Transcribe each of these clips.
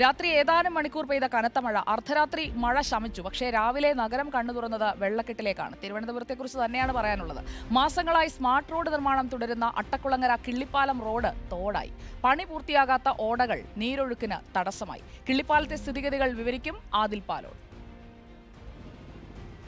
രാത്രി ഏതാനും മണിക്കൂർ പെയ്ത കനത്ത മഴ. അർദ്ധരാത്രി മഴ ശമിച്ചു. പക്ഷേ രാവിലെ നഗരം കണ്ണു തുറന്നത് വെള്ളക്കെട്ടിലേക്കാണ്. തിരുവനന്തപുരത്തെക്കുറിച്ച് തന്നെയാണ് പറയാനുള്ളത്. മാസങ്ങളായി സ്മാർട്ട് റോഡ് നിർമ്മാണം തുടരുന്ന അട്ടക്കുളങ്ങര കിള്ളിപ്പാലം റോഡ് തോടായി. പണി പൂർത്തിയാകാത്ത ഓടകൾ നീരൊഴുക്കിന് തടസ്സമായി. കിള്ളിപ്പാലത്തെ സ്ഥിതിഗതികൾ വിവരിക്കും ആദിൽ പാലോട്.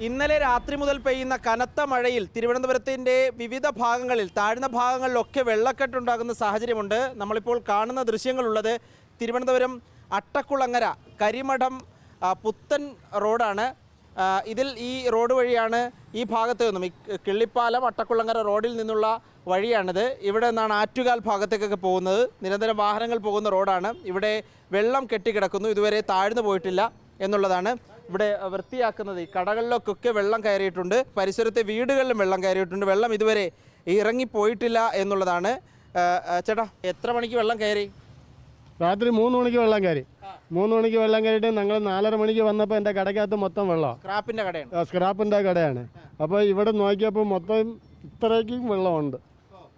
ഇന്നലെ രാത്രി മുതൽ പെയ്യുന്ന കനത്ത മഴയിൽ തിരുവനന്തപുരത്തിൻ്റെ വിവിധ ഭാഗങ്ങളിൽ താഴ്ന്ന ഭാഗങ്ങളിലൊക്കെ വെള്ളക്കെട്ടുണ്ടാകുന്ന സാഹചര്യമുണ്ട്. നമ്മളിപ്പോൾ കാണുന്ന ദൃശ്യങ്ങളുള്ളത് തിരുവനന്തപുരം അട്ടക്കുളങ്ങര കരിമഠം പുത്തൻ റോഡാണ്. ഇതിൽ ഈ റോഡ് വഴിയാണ് ഈ ഭാഗത്ത് നിന്നും ഈ കിള്ളിപ്പാലം അട്ടക്കുളങ്ങര റോഡിൽ നിന്നുള്ള വഴിയാണിത്. ഇവിടെ നിന്നാണ് ആറ്റുകാൽ ഭാഗത്തേക്കൊക്കെ പോകുന്നത്. നിരന്തരം വാഹനങ്ങൾ പോകുന്ന റോഡാണ്. ഇവിടെ വെള്ളം കെട്ടിക്കിടക്കുന്നു. ഇതുവരെ താഴ്ന്നു പോയിട്ടില്ല എന്നുള്ളതാണ്. ഇവിടെ വൃത്തിയാക്കുന്നത് ഈ കടകളിലൊക്കെ വെള്ളം കയറിയിട്ടുണ്ട്. പരിസരത്തെ വീടുകളിലും വെള്ളം കയറിയിട്ടുണ്ട്. വെള്ളം ഇതുവരെ ഇറങ്ങിപ്പോയിട്ടില്ല എന്നുള്ളതാണ്. ചേട്ടാ, എത്ര മണിക്ക് വെള്ളം കയറി? രാത്രി 3 മണിക്ക് വെള്ളം കയറി. 3 മണിക്ക് വെള്ളം കയറിയിട്ട് ഞങ്ങൾ 4:30 മണിക്ക് വന്നപ്പോൾ എൻ്റെ കടയ്ക്കകത്ത് മൊത്തം വെള്ളം. സ്ക്രാപ്പിൻ്റെ കടയാണ്. സ്ക്രാപ്പിൻ്റെ കടയാണ്. അപ്പോൾ ഇവിടെ നോക്കിയപ്പോൾ മൊത്തം ഇത്രയ്ക്കും വെള്ളമുണ്ട്.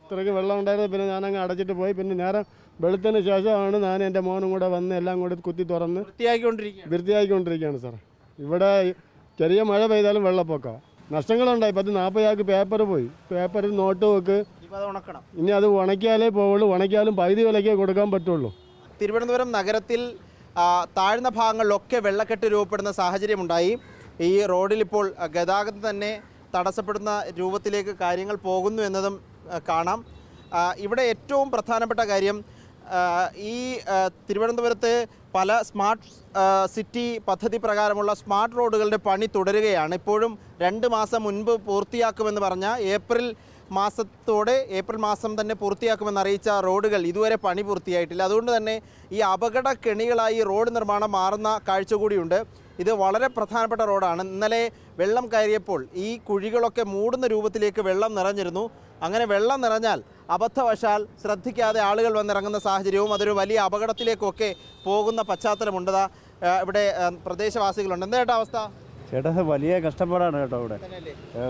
ഇത്രയ്ക്കും വെള്ളം ഉണ്ടായിരുന്നു. പിന്നെ ഞാനങ്ങ് അടച്ചിട്ട് പോയി. പിന്നെ നേരം വെളുത്തതിന് ശേഷമാണ് ഞാൻ എൻ്റെ മോനും കൂടെ വന്ന് എല്ലാം കൂടി കുത്തി തുറന്ന് വൃത്തിയാക്കിക്കൊണ്ടിരിക്കുകയാണ് സാർ. ഇവിടെ ചെറിയ മഴ പെയ്താലും വെള്ളപ്പൊക്കം. നഷ്ടങ്ങളുണ്ടായി. 40 ആൾക്ക് പേപ്പർ പോയി. പേപ്പറിൽ നോട്ട് വെക്ക്. ഇനി അത് ഉണക്കിയാലേ പോവുള്ളൂ. ഉണക്കിയാലും പകുതി വിലയ്ക്കേ കൊടുക്കാൻ പറ്റുള്ളൂ. തിരുവനന്തപുരം നഗരത്തിൽ താഴ്ന്ന ഭാഗങ്ങളിലൊക്കെ വെള്ളക്കെട്ട് രൂപപ്പെടുന്ന സാഹചര്യമുണ്ടായി. ഈ റോഡിൽ ഇപ്പോൾ ഗതാഗതം തന്നെ തടസ്സപ്പെടുന്ന രൂപത്തിലേക്ക് കാര്യങ്ങൾ പോകുന്നു എന്നതും കാണാം. ഇവിടെ ഏറ്റവും പ്രധാനപ്പെട്ട കാര്യം, ഈ തിരുവനന്തപുരത്ത് പല സ്മാർട്ട് സിറ്റി പദ്ധതി പ്രകാരമുള്ള സ്മാർട്ട് റോഡുകളുടെ പണി തുടരുകയാണ്. ഇപ്പോഴും 2 മാസം മുൻപ് പൂർത്തിയാക്കുമെന്ന് പറഞ്ഞ ഏപ്രിൽ മാസം തന്നെ പൂർത്തിയാക്കുമെന്ന് അറിയിച്ച റോഡുകൾ ഇതുവരെ പണി പൂർത്തിയായിട്ടില്ല. അതുകൊണ്ട് തന്നെ ഈ അപകട കെണികളായി റോഡ് നിർമ്മാണം മാറുന്ന കാഴ്ച കൂടിയുണ്ട്. ഇത് വളരെ പ്രധാനപ്പെട്ട റോഡാണ്. ഇന്നലെ വെള്ളം കയറിയപ്പോൾ ഈ കുഴികളൊക്കെ മൂടുന്ന രൂപത്തിലേക്ക് വെള്ളം നിറഞ്ഞിരുന്നു. അങ്ങനെ വെള്ളം നിറഞ്ഞാൽ അബദ്ധവശാൽ ശ്രദ്ധിക്കാതെ ആളുകൾ വന്നിറങ്ങുന്ന സാഹചര്യവും അതൊരു വലിയ അപകടത്തിലേക്കൊക്കെ പോകുന്ന പശ്ചാത്തലമുണ്ട്. ഇവിടെ പ്രദേശവാസികളുണ്ട്. എന്താ ചേട്ടാ അവസ്ഥ? ചേട്ടാ, വലിയ കഷ്ടപ്പാടാണ് കേട്ടോ. ഇവിടെ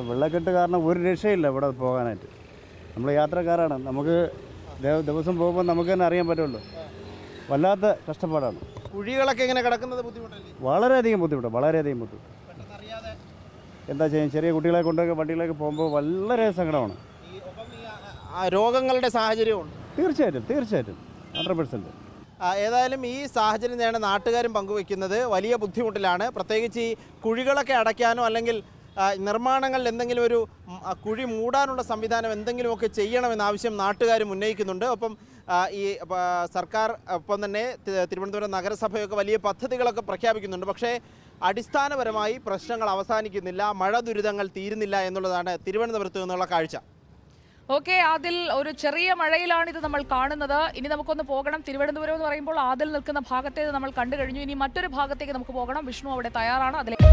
വെള്ളക്കെട്ട് കാരണം ഒരു രക്ഷയില്ല ഇവിടെ പോകാനായിട്ട്. നമ്മൾ യാത്രക്കാരാണ്. നമുക്ക് ദിവസം പോകുമ്പോൾ നമുക്ക് തന്നെ അറിയാൻ പറ്റുള്ളൂ. വല്ലാത്ത കഷ്ടപ്പാടാണ്. കുഴികളൊക്കെ ഇങ്ങനെ കിടക്കുന്നത് ബുദ്ധിമുട്ടല്ലേ? വളരെയധികം ബുദ്ധിമുട്ടാണ്. വളരെയധികം ബുദ്ധിമുട്ട്. എന്താ ചെയ്യാൻ, ചെറിയ കുട്ടികളെ കൊണ്ടൊക്കെ വണ്ടികളൊക്കെ പോകുമ്പോൾ വളരെ സങ്കടമാണ്. രോഗങ്ങളുടെ സാഹചര്യമുണ്ട്. തീർച്ചയായിട്ടും 100%. ഏതായാലും ഈ സാഹചര്യം തന്നെയാണ് നാട്ടുകാരും പങ്കുവയ്ക്കുന്നത്. വലിയ ബുദ്ധിമുട്ടിലാണ്. പ്രത്യേകിച്ച് ഈ കുഴികളൊക്കെ അടയ്ക്കാനോ അല്ലെങ്കിൽ നിർമ്മാണങ്ങളിൽ എന്തെങ്കിലും ഒരു കുഴി മൂടാനുള്ള സംവിധാനം എന്തെങ്കിലുമൊക്കെ ചെയ്യണമെന്ന ആവശ്യം നാട്ടുകാരും ഉന്നയിക്കുന്നുണ്ട്. ഒപ്പം ഈ സർക്കാർ ഒപ്പം തന്നെ തിരുവനന്തപുരം നഗരസഭയൊക്കെ വലിയ പദ്ധതികളൊക്കെ പ്രഖ്യാപിക്കുന്നുണ്ട്. പക്ഷേ അടിസ്ഥാനപരമായി പ്രശ്നങ്ങൾ അവസാനിക്കുന്നില്ല. മഴ ദുരിതങ്ങൾ തീരുന്നില്ല എന്നുള്ളതാണ് തിരുവനന്തപുരത്ത് നിന്നുള്ള കാഴ്ച. ഓക്കെ ആദിൽ, ഒരു ചെറിയ മഴയിലാണ് ഇത് നമ്മൾ കാണുന്നത്. ഇനി നമുക്കൊന്ന് പോകണം. തിരുവനന്തപുരം എന്ന് പറയുമ്പോൾ ആദിൽ നിൽക്കുന്ന ഭാഗത്തേത് നമ്മൾ കണ്ടു കഴിഞ്ഞു. ഇനി മറ്റൊരു ഭാഗത്തേക്ക് നമുക്ക് പോകണം. വിഷ്ണു അവിടെ തയ്യാറാണ്. അതിലേക്ക്